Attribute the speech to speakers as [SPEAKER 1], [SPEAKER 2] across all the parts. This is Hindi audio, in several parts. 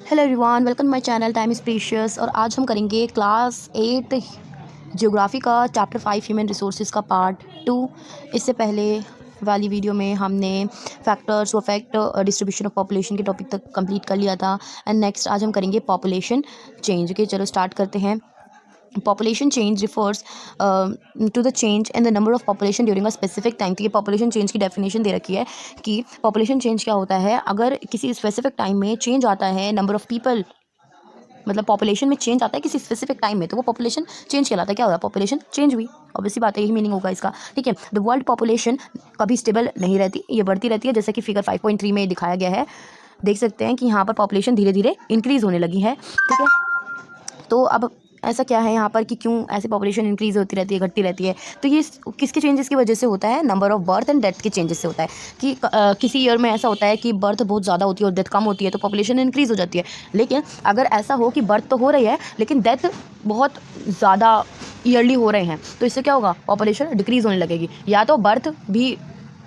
[SPEAKER 1] Hello everyone, welcome my channel time is precious. और आज हम करेंगे क्लास 8 ज्योग्राफी का चैप्टर 5 ह्यूमन रिसोर्सेज का पार्ट 2। इससे पहले वाली वीडियो में हमने फैक्टर्स और अफेक्ट डिस्ट्रीब्यूशन ऑफ पॉपुलेशन के टॉपिक तक कंप्लीट कर लिया था। एंड नेक्स्ट आज हम करेंगे पॉपुलेशन चेंज। ओके, चलो स्टार्ट करते हैं। Population change refers to the change in the number of population during a specific time. तो ये पॉपुलेशन चेंज की डेफिनेशन दे रखी है कि पॉपुलेशन चेंज क्या होता है। अगर किसी स्पेसिफिक टाइम में चेंज आता है नंबर ऑफ पीपल, मतलब पॉपुलेशन में चेंज आता है किसी स्पेसिफिक टाइम में, तो वो पॉपुलेशन चेंज कहलाता है। क्या होगा? पॉपुलेशन चेंज हुई। ऑब्वियसली बात है, यही मीनिंग होगा इसका। ठीक है, द वर्ल्ड पॉपुलेशन कभी स्टेबल नहीं रहती, ये बढ़ती रहती है। जैसे कि फिगर 5.3 में दिखाया गया है, देख सकते हैं कि यहाँ पर पॉपुलेशन धीरे धीरे इंक्रीज़ होने लगी है। ठीक है, तो अब ऐसा क्या है यहाँ पर कि क्यों ऐसे पॉपुलेशन इंक्रीज होती रहती है, घटती रहती है? तो ये किसके चेंजेस की वजह से होता है? Number of birth and death के चेंजेस से होता है। कि किसी ईयर में ऐसा होता है कि बर्थ बहुत ज़्यादा होती है और डेथ कम होती है, तो पॉपुलेशन इंक्रीज हो जाती है। लेकिन अगर ऐसा हो कि बर्थ तो हो रही है लेकिन डेथ बहुत ज़्यादा ईयरली हो रहे हैं, तो इससे क्या होगा? पॉपुलेशन डिक्रीज़ होने लगेगी। या तो बर्थ भी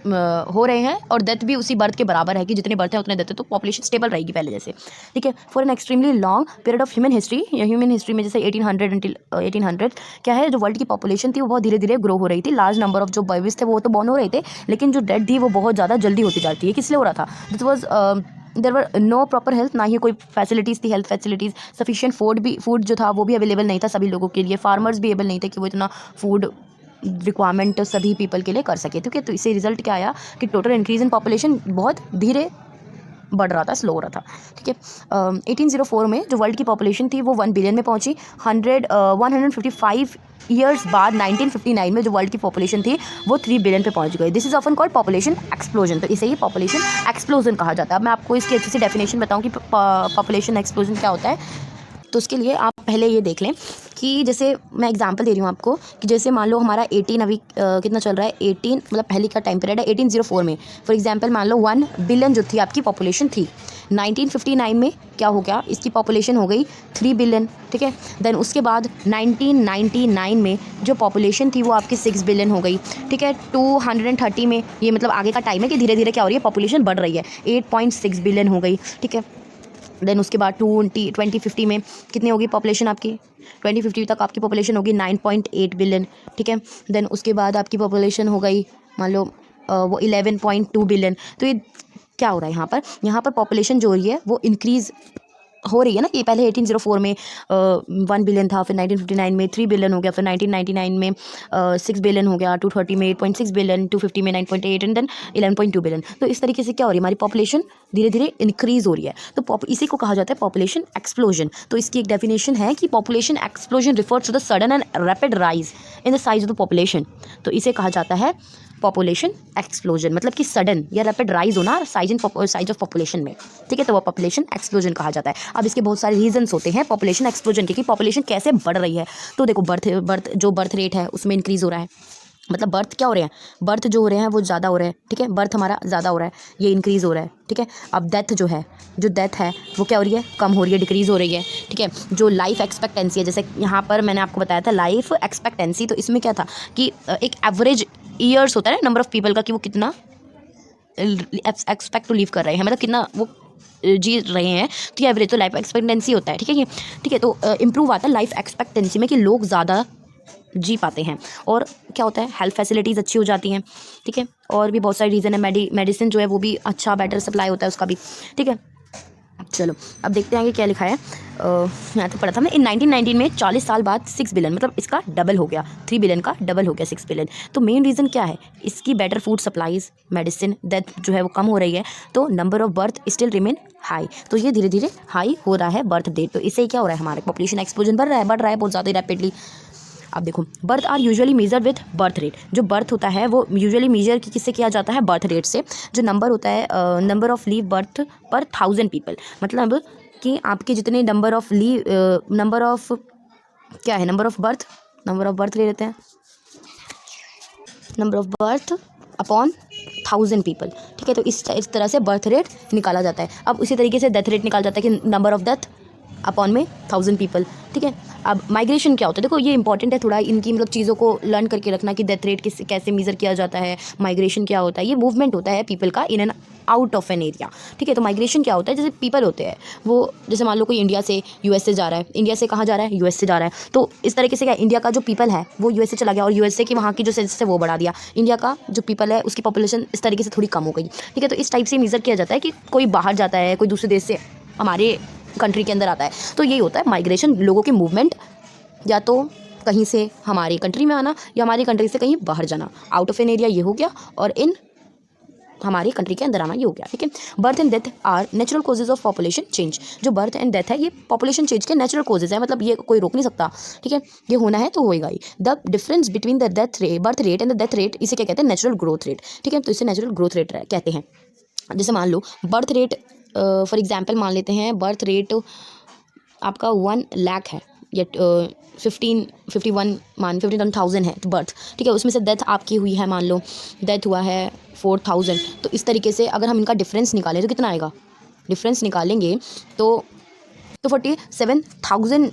[SPEAKER 1] हो रहे हैं और डेथ भी उसी बर्थ के बराबर है कि जितने बर्थ है उतने डेथ है, तो पॉपुलेशन स्टेबल रहेगी पहले जैसे। ठीक है, for an extremely long period of human history, या ह्यूमन हिस्ट्री में जैसे 1800 until 1800 क्या है, जो वर्ल्ड की पॉपुलेशन थी वो बहुत धीरे धीरे ग्रो हो रही थी। लार्ज नंबर ऑफ जो बेबीज थे वो तो बॉर्न हो रहे थे, लेकिन जो डेथ थी वो बहुत ज़्यादा जल्दी होती जाती है। किस लिए हो रहा था? This was there were no proper health, ना ही कोई फैसिलिटीज़ थी, हेल्थ फैसिलिटीज़। सफिशिएंट फूड जो था वो भी अवेलेबल नहीं था सभी लोगों के लिए। फार्मर्स भी एबल नहीं थे कि वो इतना फूड रिक्वायरमेंट सभी पीपल के लिए कर सके। ठीक है, तो इससे रिजल्ट क्या आया कि टोटल इंक्रीज इन पॉपुलेशन बहुत धीरे बढ़ रहा था, स्लो हो रहा था। ठीक है, 1804 में जो वर्ल्ड की पॉपुलेशन थी वो 1 बिलियन में पहुंची। 155 ईयर्स बाद 1959 में जो वर्ल्ड की पॉपुलेशन थी वो 3 बिलियन पे पहुंच गई। This is often called population explosion. तो इसे ही पॉपुलेशन एक्सप्लोजन कहा जाता है। अब मैं आपको इसकी अच्छी सी डेफिनेशन बताऊं कि पॉपुलेशन एक्सप्लोजन क्या होता है। तो उसके लिए आप पहले ये देख लें कि जैसे मैं एग्जांपल दे रही हूँ आपको कि जैसे मान लो हमारा 18 अभी कितना चल रहा है, 18 मतलब पहले का टाइम पीरियड है 1804 में। फॉर एग्जांपल मान लो 1 बिलियन जो थी आपकी पॉपुलेशन थी। 1959 में क्या हो गया, इसकी पॉपुलेशन हो गई 3 बिलियन। ठीक है, देन उसके बाद 1999 में जो पॉपुलेशन थी वो आपकी 6 बिलियन हो गई। ठीक है, 230 में, ये मतलब आगे का टाइम है कि धीरे धीरे क्या हो रही है, पॉपुलेशन बढ़ रही है, 8.6 बिलियन हो गई। ठीक है, देन उसके बाद 2050 में कितनी होगी पॉपुलेशन आपकी? 2050 तक आपकी पॉपुलेशन होगी 9.8 बिलियन। ठीक है, देन उसके बाद आपकी पॉपुलेशन हो गई मान लो वो 11.2 बिलियन। तो ये क्या हो रहा है यहाँ पर पॉपुलेशन जो हो रही है वो इंक्रीज़ हो रही है ना। कि पहले 1804 में 1 बिलियन था, फिर 1959 में 3 बिलियन हो गया, फिर 1999 में 6 बिलियन हो गया, 230 में 8.6 बिलियन, 250 में 9.8 एंड देन 11.2 बिलियन। तो इस तरीके से क्या हो रही है, हमारी पॉपुलेशन धीरे धीरे इंक्रीज़ हो रही है। तो इसी को कहा जाता है पॉपुलेशन एक्सप्लोजन। तो इसकी एक डेफिनेशन है कि population explosion refers to the sudden and rapid rise in the size of the population. तो इसे कहा जाता है पॉपुलेशन एक्सप्लोजन, मतलब कि सडन या रैपिड राइज होना साइज ऑफ पॉपुलेशन में। ठीक है, तो वो पॉपुलेशन एक्सप्लोजन कहा जाता है। अब इसके बहुत सारे रीजंस होते हैं पॉपुलेशन एक्सप्लोजन के कि पॉपुलेशन कैसे बढ़ रही है। तो देखो, बर्थ रेट है उसमें इंक्रीज़ हो रहा है, मतलब बर्थ क्या हो रहे हैं, बर्थ जो हो रहे हैं वो ज़्यादा हो रहे हैं। ठीक है, बर्थ हमारा ज़्यादा हो रहा है, ये इंक्रीज़ हो रहा है। ठीक है, अब डेथ जो डेथ है वो क्या हो रही है, कम हो रही है, डिक्रीज़ हो रही है। ठीक है, जो लाइफ एक्सपेक्टेंसी है, जैसे यहाँ पर मैंने आपको बताया था लाइफ एक्सपेक्टेंसी, तो इसमें क्या था कि एक एवरेज ईयर्स होता है ना नंबर ऑफ़ पीपल का, कि वो कितना एक्सपेक्ट टू लिव कर रहे हैं, मतलब कितना वो जी रहे हैं। तो ये एवरेज तो लाइफ एक्सपेक्टेंसी होता है। ठीक है, ये ठीक है, तो इम्प्रूव आता है लाइफ एक्सपेक्टेंसी में कि लोग ज़्यादा जी पाते हैं। और क्या होता है, हेल्थ फैसिलिटीज़ अच्छी हो जाती हैं। ठीक है, और भी बहुत सारे रीज़न है। मेडिसिन जो है वो भी अच्छा बेटर सप्लाई होता है उसका भी। ठीक है, चलो अब देखते हैं कि क्या लिखा है। यहाँ तक पढ़ा था मैं। इन 1919 में 40 साल बाद 6 बिलियन, मतलब इसका डबल हो गया, 3 बिलियन का डबल हो गया 6 बिलियन। तो मेन रीज़न क्या है, इसकी better food supplies, medicine, death जो है वो कम हो रही है, तो number of birth still remain high. तो ये धीरे धीरे हाई हो रहा है बर्थ रेट। तो इससे क्या हो रहा है, हमारे पॉपुलेशन एक्सप्लोजन बढ़ रहा है बहुत ज़्यादा रैपिडली। अब देखो, birth are usually major with birth rate. जो बर्थ होता है वो यूजुअली मेजर किससे किया जाता है, बर्थ रेट से। जो नंबर होता है नंबर ऑफ लीव बर्थ पर 1000 पीपल, मतलब कि आपके जितने नंबर ऑफ क्या है, नंबर ऑफ बर्थ ले लेते हैं, number of birth upon 1000 people. ठीक है, तो इस तरह से बर्थ रेट निकाला जाता है। अब उसी तरीके से डेथ रेट निकाला जाता है कि नंबर ऑफ डेथ अपॉन में 1000 पीपल। ठीक है, अब माइग्रेशन क्या होता है, देखो ये इंपॉर्टेंट है थोड़ा, इनकी मतलब चीज़ों को लर्न करके रखना कि डेथ रेट कैसे मेजर किया जाता है, माइग्रेशन क्या होता है। ये मूवमेंट होता है पीपल का in and out of an area. ठीक है, तो माइग्रेशन क्या होता है, जैसे पीपल होते हैं वो, जैसे मान लो कोई इंडिया से यूएस से जा रहा है, इंडिया से कहाँ जा रहा है, यूएस से जा रहा है, तो इस तरीके से क्या इंडिया का जो पीपल है वो यूएस से चला गया और यूएसए की वहाँ की जो सेंसस है वो बढ़ा दिया, इंडिया का जो पीपल है उसकी पॉपुलेशन इस तरीके से थोड़ी कम हो गई। ठीक है, तो इस टाइप से मेजर किया जाता है कि कोई बाहर जाता है, कोई दूसरे देश से हमारे कंट्री के अंदर आता है, तो यही होता है माइग्रेशन, लोगों की मूवमेंट, या तो कहीं से हमारी कंट्री में आना या हमारी कंट्री से कहीं बाहर जाना। आउट ऑफ एन एरिया ये हो गया और इन हमारी कंट्री के अंदर आना ये हो गया। ठीक है, birth and death are natural causes of population change. जो बर्थ एंड डेथ है ये पॉपुलेशन चेंज के नेचुरल कॉजेज है, मतलब ये कोई रोक नहीं सकता। ठीक है, ये होना है तो होएगा ही। The difference between the birth rate and the death rate, इसे क्या कहते हैं, नेचुरल ग्रोथ रेट। ठीक है, तो इसे नेचुरल ग्रोथ रेट कहते हैं। जैसे मान low birth rate, for example मान लेते हैं बर्थ रेट आपका 1 लाख है या 51,000 है बर्थ। ठीक है, उसमें से डेथ आपकी हुई है, मान लो डेथ हुआ है 4,000, तो इस तरीके से अगर हम इनका डिफरेंस निकालें तो कितना आएगा, डिफरेंस निकालेंगे तो 47,000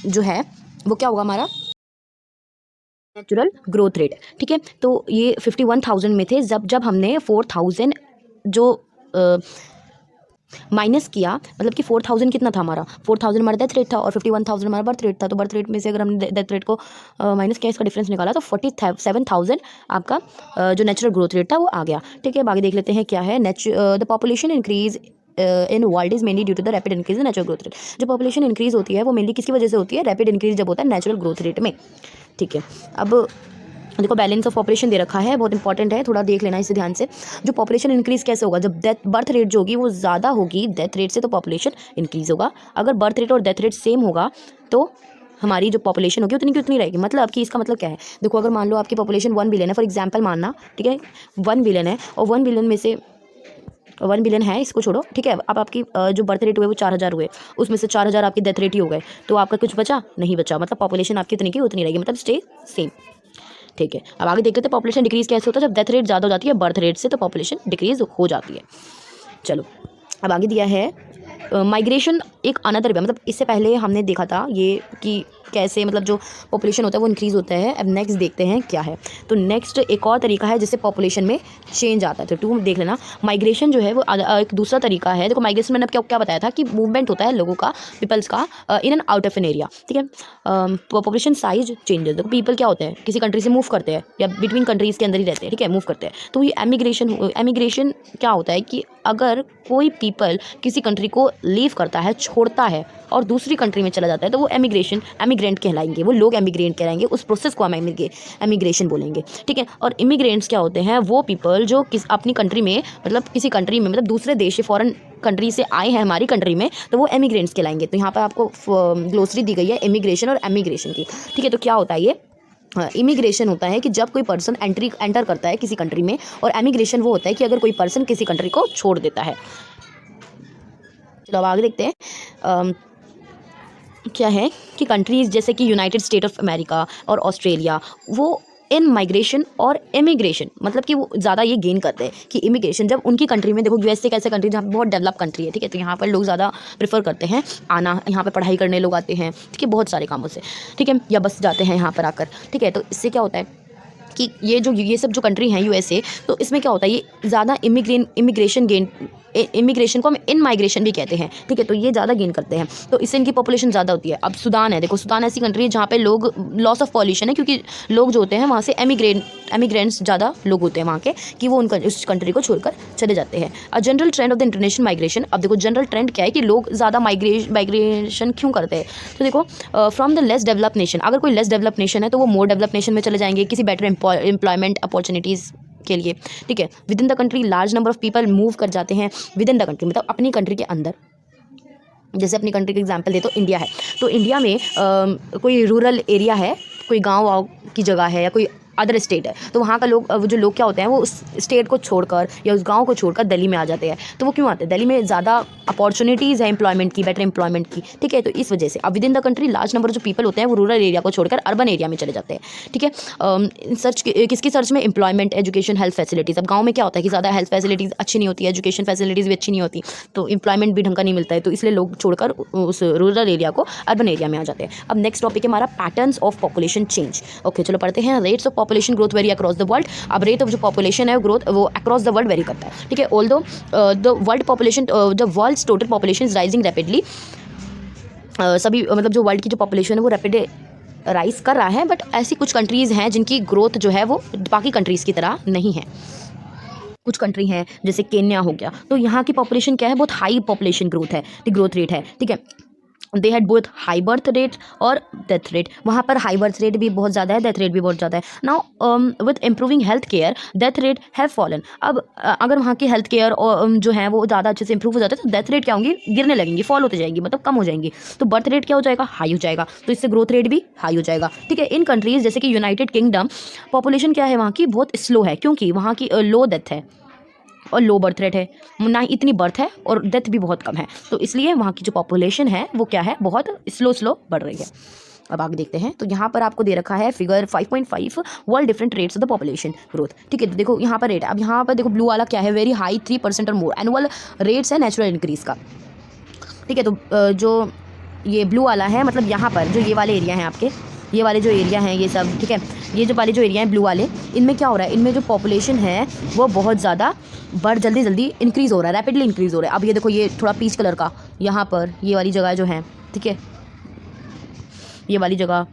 [SPEAKER 1] जो है वो क्या होगा हमारा नेचुरल ग्रोथ रेट। ठीक है, तो ये 51,000 में थे, जब हमने 4,000 जो माइनस किया, मतलब कि 4,000 कितना था हमारा, 4,000 हमारा डेथ रेट था और 51,000 हमारा बर्थ रेट था। तो बर्थ रेट में से अगर हमने डेथ रेट को माइनस किया, इसका डिफरेंस निकाला तो 47,000 आपका जो नेचुरल ग्रोथ रेट था वो आ गया। ठीक है, आगे देख लेते हैं क्या है। The population increase in world is mainly due to the rapid increase in natural growth rate. जो पॉपुलेशन इंक्रीज होती है वो मेनली किसकी वजह से होती है, रैपिड इंक्रीज जब होता है नेचुरल ग्रोथ रेट में। ठीक है, अब देखो बैलेंस ऑफ पॉपुलेशन दे रखा है, बहुत इंपॉर्टेंट है, थोड़ा देख लेना इसे ध्यान से। जो पॉपुलेशन इंक्रीज कैसे होगा, जब बर्थ रेट जो होगी वो ज़्यादा होगी डेथ रेट से, तो पॉपुलेशन इंक्रीज होगा। अगर बर्थ रेट और डेथ रेट सेम होगा तो हमारी जो पॉपुलेशन होगी उतनी की उतनी रहेगी। मतलब कि इसका मतलब क्या है, देखो अगर मान लो आपकी पॉपुलेशन 1 बिलियन है, फॉर एग्जाम्पल मानना, ठीक है 1 बिलियन है और 1 बिलियन में से 1 बिलियन है, इसको छोड़ो। ठीक है, अब आपकी जो बर्थ रेट हुए वो 4,000 हुए, उसमें से 4,000 आपकी डेथ रेट ही हो गए, तो आपका कुछ बचा नहीं बचा, मतलब पॉपुलेशन आपकी उतनी की उतनी रहेगी, मतलब स्टे सेम। ठीक है, अब आगे देख लेते हैं पॉपुलेशन डिक्रीज कैसे होता है, जब डेथ रेट ज़्यादा हो जाती है बर्थ रेट से, तो पॉपुलेशन डिक्रीज हो जाती है। चलो अब आगे दिया है माइग्रेशन एक अनदर वे, मतलब इससे पहले हमने देखा था ये कि कैसे मतलब जो पॉपुलेशन होता है वो इंक्रीज़ होता है। अब नेक्स्ट देखते हैं क्या है। तो नेक्स्ट एक और तरीका है जिससे पॉपुलेशन में चेंज आता है, तो टू देख लेना। माइग्रेशन जो है वो एक दूसरा तरीका है। देखो माइग्रेशन मैंने क्या क्या बताया था कि मूवमेंट होता है लोगों का, पीपल्स का in and out of an area. ठीक है, पॉपुलेशन साइज चेंजेस, देखो पीपल क्या होते हैं, किसी कंट्री से मूव करते हैं या बिटवीन कंट्रीज़ के अंदर ही रहते हैं। ठीक है, मूव करते हैं, तो ये एमिग्रेशन क्या होता है कि अगर कोई पीपल किसी कंट्री को लीव करता है, छोड़ता है और दूसरी कंट्री में चला जाता है, तो वो एमिग्रेंट कहलाएंगे, वो लोग एमिग्रेंट कहलाएंगे, उस प्रोसेस को हम एमिग्रेशन बोलेंगे। ठीक है, और इमिग्रेंट्स क्या होते हैं, वो पीपल जो अपनी कंट्री में मतलब किसी कंट्री में मतलब दूसरे देश से फॉरेन कंट्री से आए हैं हमारी कंट्री में, तो वो एमिग्रेंट्स कहलाएंगे। तो यहाँ पर आपको ग्लोसरी दी गई है इमिग्रेशन और एमिग्रेशन की। ठीक है, तो क्या होता है ये इमिग्रेशन होता है कि जब कोई पर्सन एंटर करता है किसी कंट्री में, और एमिग्रेशन वो होता है कि अगर कोई पर्सन किसी कंट्री को छोड़ देता है। चलो अब आगे देखते हैं क्या है कि कंट्रीज़ जैसे कि यूनाइटेड स्टेट ऑफ अमेरिका और ऑस्ट्रेलिया, वो इन माइग्रेशन और इमिग्रेशन मतलब कि वो ज़्यादा ये गेन करते हैं कि इमिग्रेशन जब उनकी कंट्री में, देखो यूएसए कैसे कंट्री जहाँ बहुत डेवलप कंट्री है। ठीक है, तो यहाँ पर लोग ज़्यादा प्रेफर करते हैं आना, यहाँ पर पढ़ाई करने लोग आते हैं। ठीक है, बहुत सारे कामों से। ठीक है, या बस जाते हैं यहाँ पर आकर। ठीक है, तो इससे क्या होता है कि ये सब जो कंट्री हैं यूएसए, तो इसमें क्या होता है ये ज़्यादा इमिग्रेशन को हम इन माइग्रेशन भी कहते हैं। ठीक है, तो ये ज़्यादा गेन करते हैं, तो इससे इनकी पॉपुलेशन ज़्यादा होती है। अब सुदान है, देखो सुदान ऐसी कंट्री है जहाँ पे लोग लॉस ऑफ पॉल्यूशन है, क्योंकि लोग जो होते हैं वहाँ से एमिग्रेंट्स ज़्यादा लोग होते हैं वहाँ के, कि वो उस कंट्री को छोड़कर चले जाते हैं। A general trend of the international migration, अब देखो जनरल ट्रेंड क्या है कि लोग ज़्यादा माइग्रेशन क्यों करते हैं। तो देखो from the less develop nation, अगर कोई लेस डेवलप नेशन है तो वो मोर डेवलप नेशन में चले जाएंगे किसी बेटर एम्प्लॉयमेंट अपॉर्चुनिटीज़ के लिए। ठीक है, with in the country large number of people move कर जाते हैं विद इन द कंट्री, मतलब अपनी कंट्री के अंदर। जैसे अपनी कंट्री का एग्जांपल दे तो इंडिया है, तो इंडिया में कोई रूरल एरिया है, कोई गाँव की जगह है या कोई अदर स्टेट है, तो वहाँ का जो लोग क्या होते हैं वो उस स्टेट को छोड़कर या उस गांव को छोड़कर दिल्ली में आ जाते हैं। तो वो क्यों आते हैं, दिल्ली में ज़्यादा अपॉर्चुनिटीज़ है एम्प्लॉयमेंट की, बेटर एम्प्लॉयमेंट की। ठीक है, तो इस वजह से अब with in the country large number जो पीपल होते हैं वो रूरल एरिया को छोड़कर अर्बन एरिया में चले जाते हैं। ठीक है, किसकी सर्च में, एम्प्लॉयमेंट, एजुकेशन, हेल्थ फैसिलिटीज़। अब गाँव में क्या होता है कि ज़्यादा हेल्थ फैसिलिटीज़ अच्छी नहीं होती है, एजुकेशन फैसिलिटीज़ भी अच्छी नहीं होती, तो एम्प्लॉयमेंट भी ढंग का नहीं मिलता है, तो इसलिए लोग छोड़कर उस रूरल एरिया को अर्बन एरिया में आ जाते हैं। अब नेक्स्ट टॉपिक है हमारा patterns of population change. Okay, चलो पढ़ते हैं। Rates of population growth vary across the world. अब रेट ऑफ जो पॉपुलेशन है ग्रोथ वो अक्रॉस द वर्ल्ड वेरी करता है, ठीक है। Although the world's total population is rising rapidly, सभी मतलब जो वर्ल्ड की जो पॉपुलेशन है वो रैपिड राइज कर रहा है, बट ऐसी कुछ कंट्रीज़ हैं जिनकी ग्रोथ जो है वो बाकी कंट्रीज़ की तरह नहीं है। कुछ कंट्री हैं जैसे केन्या हो गया, तो यहाँ की पॉपुलेशन क्या है, बहुत हाई पॉपुलेशन ग्रोथ है, ग्रोथ रेट है, ठीक है। They had both high birth rate और डेथ रेट, वहाँ पर हाई बर्थ रेट भी बहुत ज़्यादा है, डेथ रेट भी बहुत ज़्यादा है। Now with improving health care death rate have fallen. अब अगर वहाँ की हेल्थ केयर जो है वो ज़्यादा अच्छे से इंप्रूव हो जाता है तो डेथ रेट क्या होंगी, गिरने लगेंगी, फॉल होते जाएंगी, मतलब कम हो जाएंगी। तो बर्थ रेट क्या हो जाएगा, हाई हो जाएगा, तो इससे ग्रोथ रेट भी हाई हो जाएगा, ठीक है। इन कंट्रीज़ जैसे कि यूनाइटेड किंगडम, पॉपुलेशन क्या है वहाँ की, बहुत स्लो है, क्योंकि वहाँ की लो डेथ है और लो बर्थ रेट है, ना ही इतनी बर्थ है और डेथ भी बहुत कम है, तो इसलिए वहाँ की जो पॉपुलेशन है वो क्या है, बहुत स्लो बढ़ रही है। अब आगे देखते हैं, तो यहाँ पर आपको दे रखा है figure 5.5 world different rates of the population growth, ठीक है। तो देखो यहाँ पर रेट है, अब यहाँ पर देखो ब्लू वाला क्या है, वेरी हाई 3% और मोर एनुअल रेट्स है नेचुरल इंक्रीज का, ठीक है। तो जो ये ब्लू वाला है, मतलब यहाँ पर जो ये वाले एरिया हैं आपके, ये वाले जो एरिया हैं ये सब, ठीक है, ये जो वाले जो एरिया हैं ब्लू वाले, इनमें क्या हो रहा है, इनमें जो पॉपुलेशन है वो बहुत ज़्यादा जल्दी इंक्रीज़ हो रहा है, रैपिडली इंक्रीज़ हो रहा है। अब ये देखो ये थोड़ा पीच कलर का यहाँ पर ये वाली जगह जो है, ठीक है, ये वाली जगह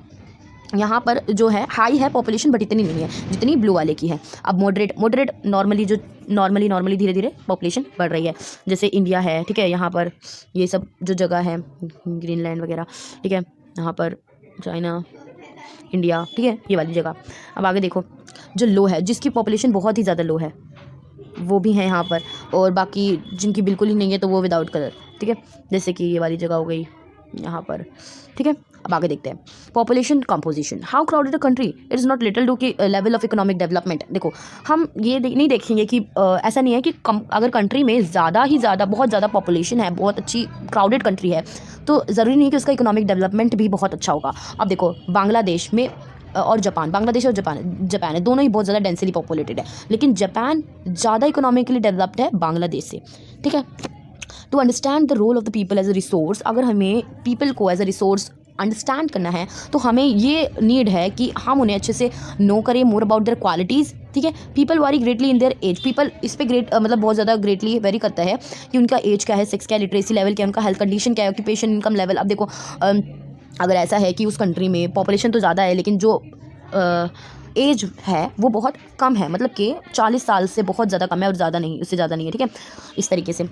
[SPEAKER 1] यहाँ पर जो है हाई है पॉपुलेशन, बट इतनी नहीं है जितनी ब्लू वाले की है। अब मॉडरेट नॉर्मली जो नॉर्मली धीरे धीरे पॉपुलेशन बढ़ रही है, जैसे इंडिया है, ठीक है, यहाँ पर ये सब जो जगह है ग्रीनलैंड वगैरह, ठीक है, यहाँ पर चाइना, इंडिया, ठीक है, ये वाली जगह। अब आगे देखो जो लो है, जिसकी पॉपुलेशन बहुत ही ज़्यादा लो है वो भी है यहाँ पर, और बाकी जिनकी बिल्कुल ही नहीं है तो वो विदाउट कलर, ठीक है, जैसे कि ये वाली जगह हो गई यहाँ पर, ठीक है। अब आगे देखते हैं population composition, how crowded a country, it is not little to की लेवल ऑफ इकोनॉमिक डेवलपमेंट। देखो हम ये नहीं देखेंगे कि ऐसा नहीं है कि अगर कंट्री में बहुत ज़्यादा पॉपुलेशन है, बहुत अच्छी क्राउडेड कंट्री है, तो ज़रूरी नहीं कि उसका इकोनॉमिक डेवलपमेंट भी बहुत अच्छा होगा। अब देखो बांग्लादेश में और बांग्लादेश और जापान है, दोनों ही बहुत ज़्यादा डेंसली पॉपुलेटेड है, लेकिन जापान ज़्यादा इकोनॉमिकली डेवलप्ड है बांग्लादेश से, ठीक है। To understand the role of the people as a resource, अगर हमें पीपल को एज अ रिसोर्स अंडरस्टैंड करना है तो हमें ये नीड है कि हम उन्हें अच्छे से नो करें, मोर अबाउट देयर क्वालिटीज़, ठीक है। People vary greatly in their age, people इस पे मतलब बहुत ज़्यादा ग्रेटली वेरी करता है कि उनका एज क्या है, सेक्स क्या है, लिटरेसी लेवल क्या है, उनका हेल्थ कंडीशन क्या है, ऑक्यूपेशन इनकम लेवल। अब देखो अगर ऐसा है कि उस कंट्री में पॉपुलेशन तो ज़्यादा है लेकिन जो एज है वो बहुत कम है, मतलब कि 40 साल से बहुत ज़्यादा कम है और ज़्यादा नहीं, उससे ज़्यादा नहीं है, ठीक है। इस तरीके से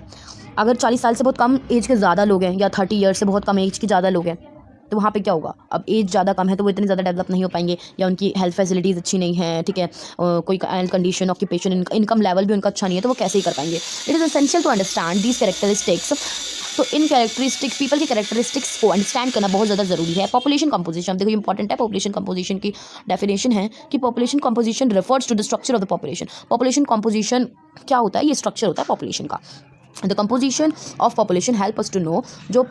[SPEAKER 1] अगर 40 साल से बहुत कम एज के ज़्यादा लोग हैं या 30 ईयर्स से बहुत कम एज के ज़्यादा लोग हैं, तो वहाँ पे क्या होगा, अब एज ज़्यादा कम है तो वो इतने ज़्यादा डेवलप नहीं हो पाएंगे, या उनकी हेल्थ फैसिलिटीज़ अच्छी नहीं है, ठीक है, कोई health condition, occupation, income level भी उनका अच्छा नहीं है, तो वो कैसे ही कर पाएंगे। It is essential to understand these characteristics, तो इन कैरेक्टरिस्टिक्स, पीपल की कैरेक्टरिस्टिक्स को अंडरस्टैंड करना बहुत ज़्यादा ज़रूरी है। पॉपुलेशन कंपोजिशन देखो इंपॉर्टेंट है, पॉपुलेशन कंपोजिशन की डेफिनेशन है कि population composition refers to the structure of the population. Population composition क्या होता है, ये स्ट्रक्चर होता है पॉपुलेशन का। The composition of population help us to know, जो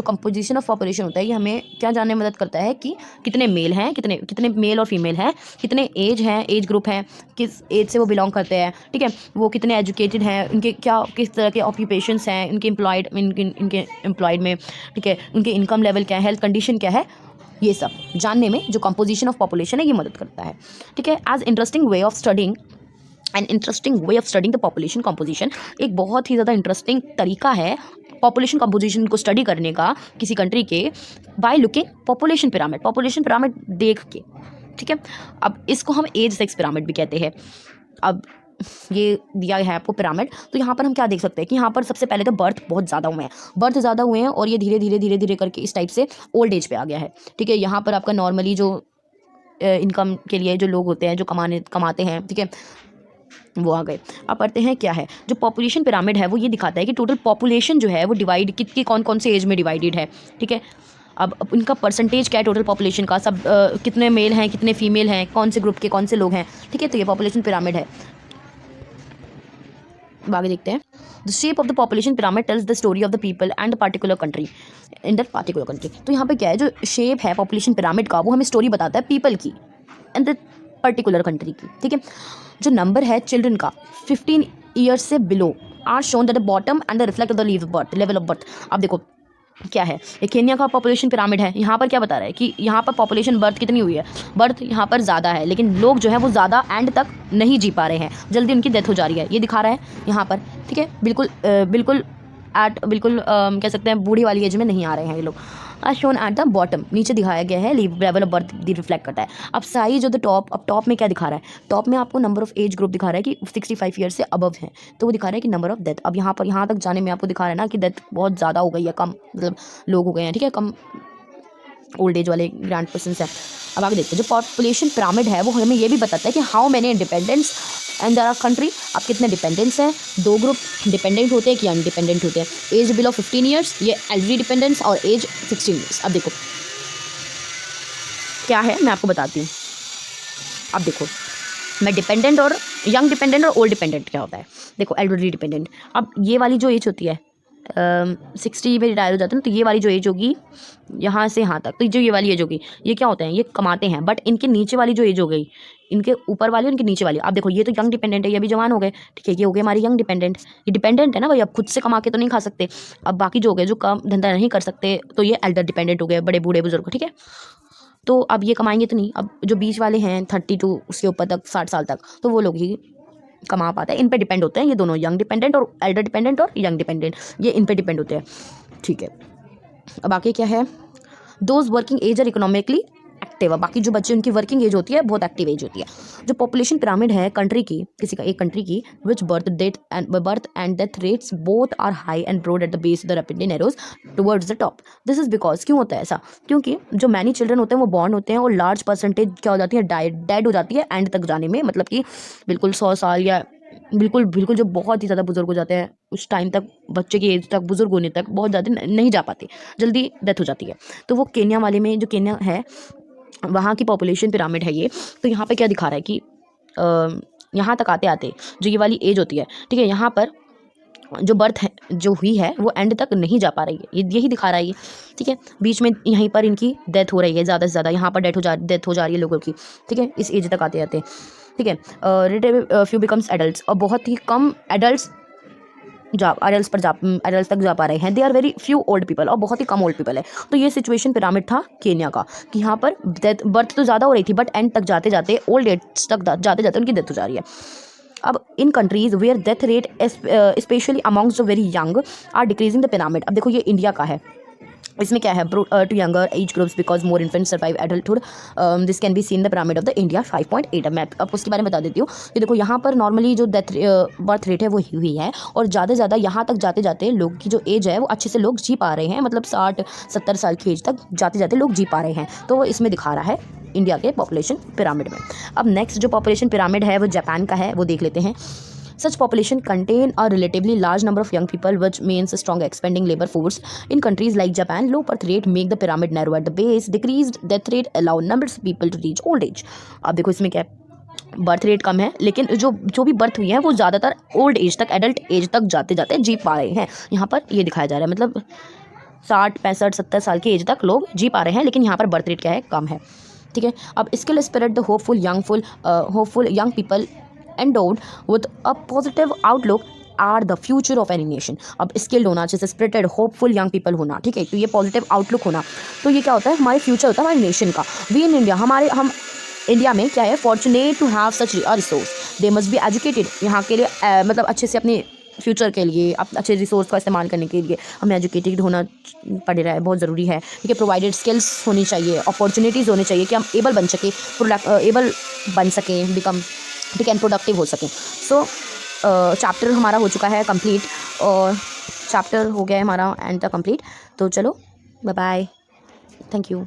[SPEAKER 1] कंपोजिशन ऑफ पॉपुलेशन होता है ये हमें क्या जानने में मदद करता है कि कितने मेल हैं, कितने मेल और फीमेल हैं, कितने एज हैं, एज ग्रुप हैं, किस एज से वो बिलोंग करते हैं, ठीक है, वो कितने एजुकेटेड हैं, उनके किस तरह के ऑक्यूपेशंस हैं, इनके एम्प्लॉयड में, ठीक है, उनके इनकम लेवल क्या है, हेल्थ कंडीशन क्या है, ये सब जानने में जो कंपोजिशन ऑफ पॉपुलेशन है ये मदद करता है, ठीक है। As interesting way of studying the population composition, एक बहुत ही ज़्यादा इंटरेस्टिंग तरीका है पॉपुलेशन कंपोजिशन को स्टडी करने का किसी कंट्री के, बाय लुकिंग पॉपुलेशन पिरामिड देख के, ठीक है। अब इसको हम एज सेक्स पिरामिड भी कहते हैं। अब ये दिया है आपको पिरामिड, तो यहाँ पर हम क्या देख सकते हैं कि यहाँ पर सबसे पहले तो बर्थ ज़्यादा हुए हैं और ये धीरे धीरे करके इस टाइप से ओल्ड एज पे आ गया है, ठीक है। यहाँ पर आपका नॉर्मली जो इनकम के लिए जो लोग होते हैं जो कमाते हैं, ठीक है, वो आ गए। अब पढ़ते हैं क्या है जो पॉपुलेशन पिरामिड है, वो ये दिखाता है कि टोटल पॉपुलेशन जो है वो डिवाइड कितनी कौन से एज में डिवाइडेड है, ठीक है। अब इनका परसेंटेज क्या है टोटल पॉपुलेशन का, सब कितने मेल हैं, कितने फीमेल हैं, कौन से ग्रुप के कौन से लोग हैं, ठीक है। तो ये पॉपुलेशन पिरामिड है। आगे देखते हैं, the shape of the population pyramid tells the story of the people and particular country in that particular country. तो यहाँ पे क्या है, जो शेप है पॉपुलेशन पिरामिड का वो हमें स्टोरी बताता है पीपल की एंड द पर्टिकुलर कंट्री की, ठीक है। जो नंबर है चिल्ड्रन का 15 ईयर्स से below are shown that the bottom and the reflect of the level of birth. अब देखो क्या है, ये केन्या का पॉपुलेशन पिरामिड है। यहाँ पर क्या बता रहा है कि यहाँ पर पॉपुलेशन बर्थ कितनी हुई है, बर्थ यहाँ पर ज़्यादा है, लेकिन लोग जो है वो ज़्यादा एंड तक नहीं जी पा रहे हैं, जल्दी उनकी डेथ हो जा रही है, ये दिखा रहा है यहाँ पर। ठीक है, बिल्कुल कह सकते हैं बूढ़ी वाली एज में नहीं आ रहे हैं ये लोग। शोन एट द बॉटम, नीचे दिखाया गया है लेवल ऑफ बर्थ रिफ्लेक्ट करता है। अब साइज ऑफ द टॉप, अब टॉप में क्या दिखा रहा है, टॉप में आपको नंबर ऑफ एज ग्रुप दिखा रहा है कि 65 ईयर से अबव है, तो वो दिखा रहा है कि नंबर ऑफ डेथ। अब यहाँ तक जाने में आपको दिखा रहा है ना कि डेथ बहुत ज़्यादा हो गई है, कम मतलब लोग हो गए हैं। ठीक है, कम ओल्ड एज वाले ग्रैंड पर्सन्स हैं। अब आगे देखते हैं, जो पॉपुलेशन पिरामिड है वो हमें ये भी बताता है कि how many independents and there are country, अब कितने डिपेंडेंट्स हैं। दो ग्रुप डिपेंडेंट होते हैं कि अनडिपेंडेंट होते हैं। एज बिलो 15 ईयर्स, ये एल्डरली डिपेंडेंट्स, और एज 16 ईयर्स। अब देखो क्या है, मैं आपको बताती हूँ। अब देखो, मैं डिपेंडेंट और यंग डिपेंडेंट और ओल्ड डिपेंडेंट क्या होता है। देखो, एल्डरली डिपेंडेंट, अब ये वाली जो एज होती है 60 में रिटायर हो जाते हैं, तो ये वाली जो एज होगी यहाँ से यहाँ तक, तो जो ये वाली एज होगी, ये क्या होते हैं, ये कमाते हैं। बट इनके नीचे वाली जो एज हो गई, इनके ऊपर वाली और इनके नीचे वाली, अब देखो ये तो यंग डिपेंडेंट है, ये अभी जवान हो गए। ठीक है, ये हो गए हमारे यंग डिपेंडेंट। ये डिपेंडेंट है ना भाई, अब खुद से कमा के तो नहीं खा सकते। अब बाकी जो हो गए, जो काम धंधा नहीं कर सकते, तो ये एल्डर डिपेंडेंट हो गए, बड़े बूढ़े बुजुर्ग। ठीक है, तो अब ये कमाएंगे तो नहीं। अब जो बीच वाले हैं 32 उसके ऊपर तक 60 साल तक, तो वो लोग ही कमा पाते हैं। इन पे डिपेंड होते हैं ये दोनों, यंग डिपेंडेंट और एल्डर डिपेंडेंट और यंग डिपेंडेंट, ये इन पे डिपेंड होते हैं। ठीक है, अब आगे क्या है, those working age are economically active. बाकी जो बच्चे उनकी वर्किंग एज होती है बहुत एक्टिव एज होती है। जो पॉपुलेशन पिरामिड है कंट्री की, किसी का एक कंट्री की, which birth and death rates both are high and broad at the base the rapidly narrows towards the top. This is because, क्यों होता है ऐसा, क्योंकि जो मैनी चिल्ड्रन होते हैं वो बॉर्न होते हैं और लार्ज परसेंटेज क्या हो जाती है, डेड हो जाती है एंड तक जाने में, मतलब कि बिल्कुल 100 साल या बिल्कुल जो बहुत ही ज़्यादा बुजुर्ग हो जाते हैं उस टाइम तक, बच्चे की एज तक, बुजुर्ग होने तक बहुत ज़्यादा नहीं जा पाते, जल्दी डेथ हो जाती है। तो वो केन्या वाले में, जो केन्या है वहाँ की पॉपुलेशन पिरामिड है ये। तो यहाँ पे क्या दिखा रहा है कि यहाँ तक आते आते जो ये वाली एज होती है, ठीक है, यहाँ पर जो बर्थ है जो हुई है वो एंड तक नहीं जा पा रही है, यही दिखा रहा है ये। ठीक है, बीच में यहीं पर इनकी डेथ हो रही है, ज़्यादा से ज़्यादा यहाँ पर डेथ हो जा रही है लोगों की। ठीक है, इस एज तक आते आते। ठीक है, फ्यू बिकम्स एडल्ट्स, और बहुत ही कम एडल्ट्स एडल्ट्स तक जा पा रहे हैं। They are very few old people, और बहुत ही कम ओल्ड पीपल है। तो ये सिचुएशन पिरामिड था केन्या का, कि यहाँ पर बर्थ तो ज़्यादा हो रही थी बट एंड तक जाते जाते, ओल्ड एज तक जाते जाते उनकी डेथ हो जा रही है। अब in countries where death rate especially amongst the very young are decreasing the pyramid. अब देखो ये इंडिया का है, इसमें क्या है, to younger age groups because more infants survive adulthood, this can be seen the pyramid of the India 5.8। अब मैं अब उसके बारे में बता देती हूँ। ये देखो यहाँ पर नॉर्मली जो बर्थ रेट है वो हुई है, और ज़्यादा से ज़्यादा यहाँ तक जाते जाते लोग की जो एज है वो अच्छे से लोग जी पा रहे हैं, मतलब 60-70 साल की एज तक जाते जाते लोग जी पा रहे हैं। तो वो इसमें दिखा रहा है इंडिया के पॉपुलेशन पिरामिड में। अब नेक्स्ट जो पॉपुलेशन पिरामिड है वो जापान का है, वो देख लेते हैं। Such population contain a relatively large number of young people, which means a strong expanding labor force. In countries like Japan, low birth rate make the pyramid narrow at the base. Decreased death rate allow numbers of people to reach old age. अब देखो इसमें क्या है, बर्थ रेट कम है, लेकिन जो भी बर्थ हुई है वो ज़्यादातर ओल्ड एज तक, एडल्ट एज तक जाते जाते जी पा रहे हैं। यहाँ पर ये दिखाया जा रहा है, मतलब 60, 65, 70 साल की एज तक लोग जी पा रहे हैं, लेकिन यहाँ पर बर्थ रेट क्या है, कम है। ठीक है, अब skill spirit the hopeful young people endowed with a positive outlook are the future of any nation. अब स्किल्ड होना, जैसे स्पिरिटेड होपफुल यंग पीपल होना, ठीक है, तो ये पॉजिटिव आउटलुक होना, तो ये क्या होता है, हमारे फ्यूचर होता है हमारे नेशन का। वी इन इंडिया, हम इंडिया में क्या है, fortunate to have such resource, they must be educated. यहाँ के लिए मतलब अच्छे से अपने फ्यूचर के लिए, अच्छे रिसोर्स का इस्तेमाल करने के लिए हमें एजुकेटेड होना पड़ रहा है, बहुत ज़रूरी है। ठीक है, प्रोवाइडेड स्किल्स होनी चाहिए, अपॉर्चुनिटीज़ होनी चाहिए कि हम एबल बन सकें बिकम, ठीक है, प्रोडक्टिव हो सकें। सो चैप्टर हमारा हो चुका है कंप्लीट, और चैप्टर हो गया है हमारा एंड तक कंप्लीट। तो चलो, बाय बाय, थैंक यू।